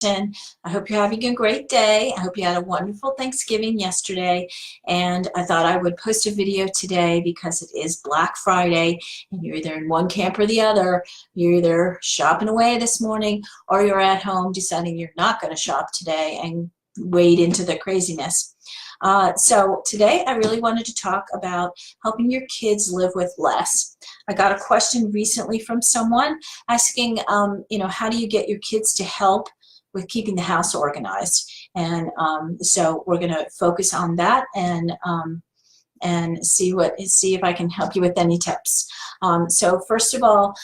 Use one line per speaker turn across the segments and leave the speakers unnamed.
I hope you're having a great day. I hope you had a wonderful Thanksgiving yesterday. And I thought I would post a video today because it is Black Friday and you're either in one camp or the other. You're either shopping away this morning or you're at home deciding you're not going to shop today and wade into the craziness. So today I really wanted to talk about helping your kids live with less. I got a question recently from someone asking, how do you get your kids to help with keeping the house organized? And so we're going to focus on that and see if I can help you with any tips. So first of all,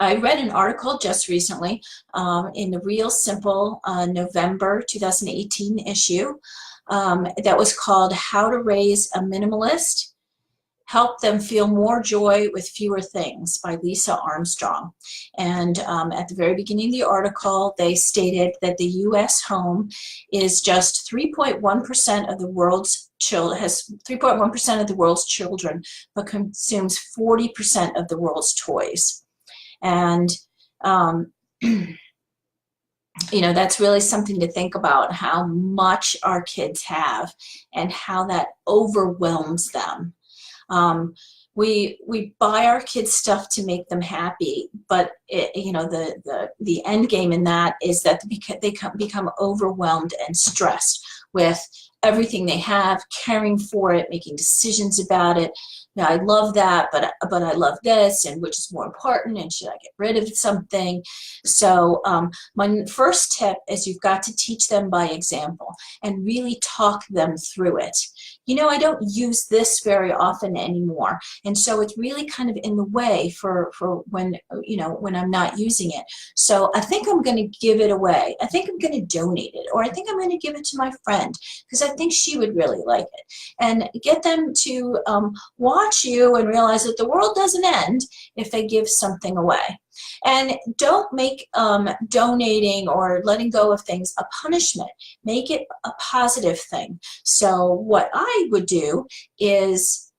I read an article just recently in the Real Simple November 2018 issue that was called How to Raise a Minimalist, Help Them Feel More Joy with Fewer Things by Lisa Armstrong. And at the very beginning of the article, they stated that the U.S. home is just 3.1% of the world's has 3.1% of the world's children, but consumes 40% of the world's toys. And that's really something to think about, how much our kids have and how that overwhelms them. We buy our kids stuff to make them happy, but the end game in that is that they become overwhelmed and stressed with everything they have, caring for it, making decisions about it. Now, I love that, but I love this, and which is more important, and should I get rid of something? So my first tip is you've got to teach them by example and really talk them through it. I don't use this very often anymore, and so it's really kind of in the way for when I'm not using it. So I think I'm going to give it away. I think I'm going to donate it, or I think I'm going to give it to my friend because I think she would really like it, and get them to watch you and realize that the world doesn't end if they give something away. And don't make donating or letting go of things a punishment. Make it a positive thing. So what I would do is,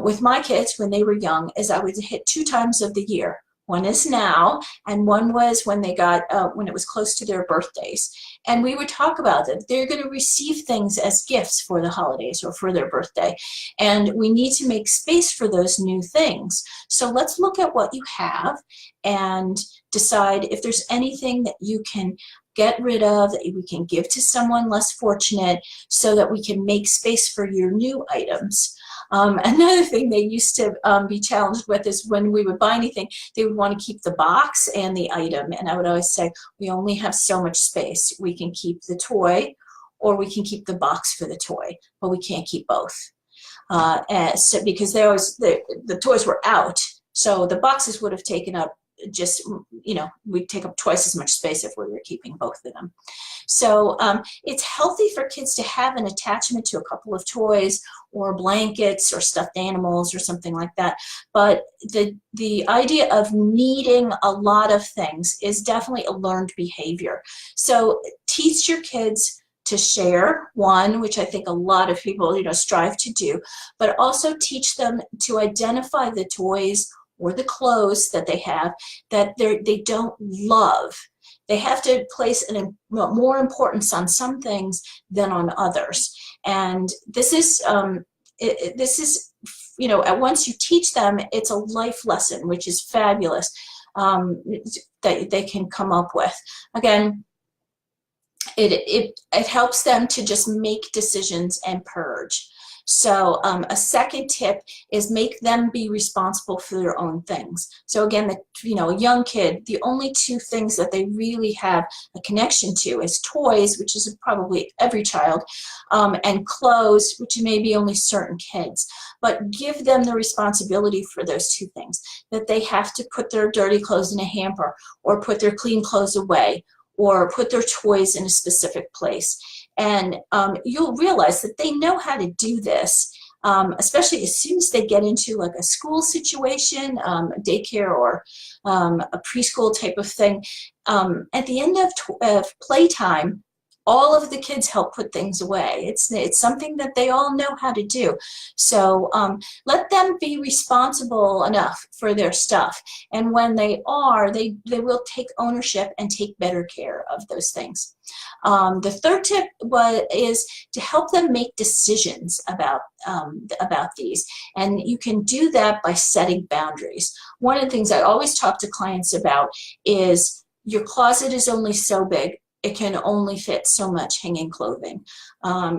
with my kids when they were young, is I would hit 2 times of the year. One is now, and one was when they got when it was close to their birthdays. And we would talk about that. They're going to receive things as gifts for the holidays or for their birthday. And we need to make space for those new things. So let's look at what you have and decide if there's anything that you can get rid of, that we can give to someone less fortunate, so that we can make space for your new items. Another thing they used to be challenged with is when we would buy anything, they would want to keep the box and the item. And I would always say, we only have so much space. We can keep the toy, or we can keep the box for the toy, but we can't keep both. Because the toys were out, so the boxes would have taken up we'd take up twice as much space if we were keeping both of them. So it's healthy for kids to have an attachment to a couple of toys or blankets or stuffed animals or something like that. But the idea of needing a lot of things is definitely a learned behavior. So teach your kids to share, one, which I think a lot of people strive to do, but also teach them to identify the toys or the clothes that they have that they don't love. They have to place more importance on some things than on others. And this is once you teach them, it's a life lesson, which is fabulous, that they can come up with. Again, it helps them to just make decisions and purge. So a second tip is make them be responsible for their own things. So again, a young kid, the only 2 things that they really have a connection to is toys, which is probably every child, and clothes, which may be only certain kids. But give them the responsibility for those 2 things, that they have to put their dirty clothes in a hamper, or put their clean clothes away, or put their toys in a specific place. And you'll realize that they know how to do this, especially as soon as they get into like a school situation, daycare, or a preschool type of thing. At the end of playtime, all of the kids help put things away. It's something that they all know how to do. So let them be responsible enough for their stuff. And when they are, they will take ownership and take better care of those things. The third tip is to help them make decisions about these. And you can do that by setting boundaries. One of the things I always talk to clients about is your closet is only so big. It can only fit so much hanging clothing.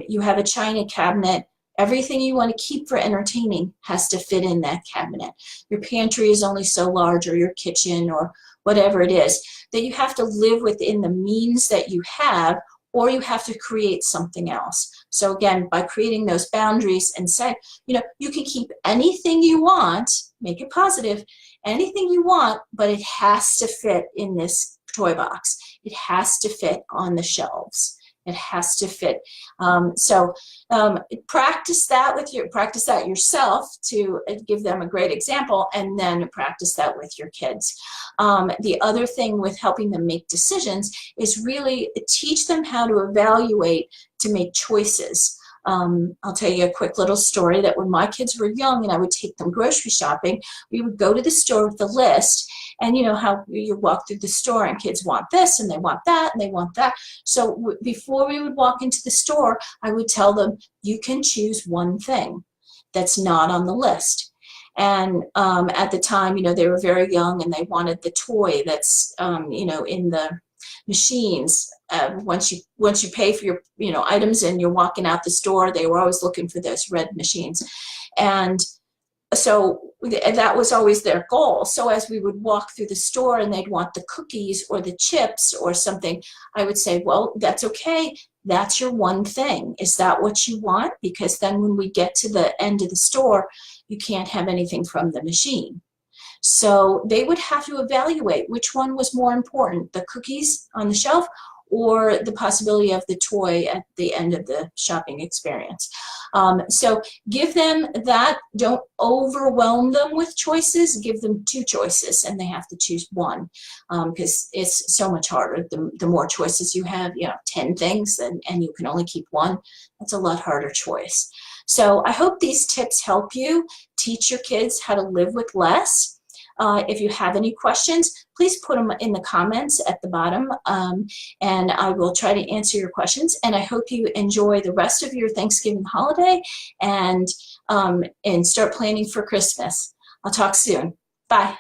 You have a china cabinet. Everything you want to keep for entertaining has to fit in that cabinet. Your pantry is only so large, or your kitchen, or whatever it is, that you have to live within the means that you have, or you have to create something else. So again, by creating those boundaries and say, you can keep anything you want, make it positive, anything you want, but it has to fit in this toy box. It has to fit on the shelves. It has to fit. Practice that yourself to give them a great example, and then practice that with your kids. The other thing with helping them make decisions is really teach them how to evaluate, to make choices. I'll tell you a quick little story that when my kids were young and I would take them grocery shopping, we would go to the store with the list, and you know how you walk through the store and kids want this and they want that and they want that. So before we would walk into the store, I would tell them, you can choose one thing that's not on the list. And at the time, they were very young and they wanted the toy that's, in the machines. Once you pay for your items and you're walking out the store, they were always looking for those red machines. And so that was always their goal. So as we would walk through the store and they'd want the cookies or the chips or something, I would say, well, that's okay. That's your one thing. Is that what you want? Because then when we get to the end of the store, you can't have anything from the machine. So they would have to evaluate which one was more important, the cookies on the shelf or the possibility of the toy at the end of the shopping experience. So give them that. Don't overwhelm them with choices. Give them 2 choices and they have to choose one, because it's so much harder. The more choices you have, 10 things and you can only keep one, that's a lot harder choice. So I hope these tips help you teach your kids how to live with less. If you have any questions, please put them in the comments at the bottom, and I will try to answer your questions. And I hope you enjoy the rest of your Thanksgiving holiday and start planning for Christmas. I'll talk soon. Bye.